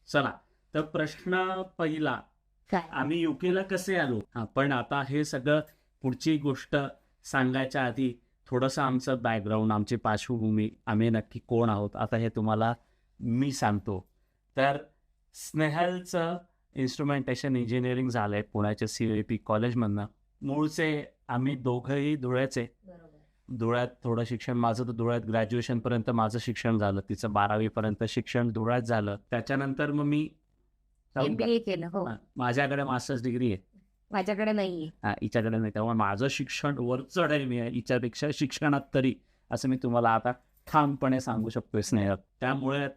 चला, तर प्रश्न पहिला, काय आम्ही युकेला कसे आलो? पण आता हे सगळं पुढची गोष्ट सांगायच्या आधी थोडंसं आमचं बॅकग्राऊंड, आमची पार्श्वभूमी, आम्ही नक्की कोण आहोत, आता हे तुम्हाला मी सांगतो. तर स्नेहलचं इन्स्ट्रुमेंटेशन इंजिनिअरिंग झालंय पुण्याच्या CAP कॉलेजमधनं. मूळचे आम्ही दोघंही धुळ्याचे. धुळ्यात थोडं शिक्षण माझं, तर धुळ्यात ग्रॅज्युएशनपर्यंत माझं शिक्षण झालं. तिचं 12वी पर्यंत शिक्षण धुळ्यात झालं. त्याच्यानंतर मग मी MBA केलं. हो, माझ्याकडे मास्टर्स डिग्री आहे. माझ्याकडे नाहीये. हिच्याकडे नाही. त्यामुळे माझं शिक्षण वरचढ आहे. मी हिच्यापेक्षा शिक्षणात तरी, असं मी तुम्हाला आता ठामपणे सांगू शकतोय स्नेहल. त्यामुळे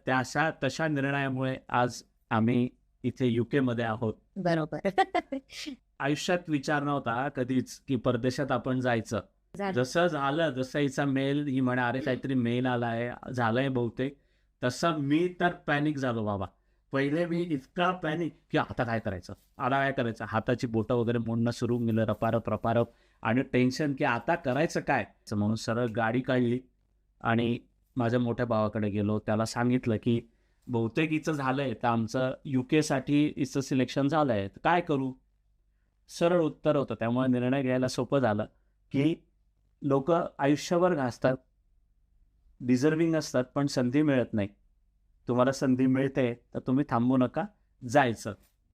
तशा निर्णयामुळे आज आम्ही इथे UK मध्ये आहोत. बरोबर. आयुष्यात विचार नव्हता कधीच की परदेशात आपण जायचं. झालं. जसं झालं, जसं हिचा मेल, ही म्हणे अरे काहीतरी मेल आलाय, झालंय बहुतेक, तसं मी तर पॅनिक झालो बाबा. पहिले मी इतका पॅनिक की आता काय करायचं, आता काय करायचं, हाताची बोटं वगैरे मोडणं सुरू गेलं, रपारप. आणि टेन्शन की आता करायचं काय. म्हणून सरळ गाडी काढली आणि माझ्या मोठ्या भावाकडे गेलो. त्याला सांगितलं की बहुतेक हिचं झालंय, तर आमचं UK साठी हिचं सिलेक्शन झालंय, तर काय करू. सरळ उत्तर होतं. त्यामुळे निर्णय घ्यायला सोपं झालं की लोक आयुष्यभर घासतात, डिझर्विंग असतात, पण संधी मिळत नाही. तुम्हाला संधी मिळते तर तुम्ही थांबू नका, जायचं.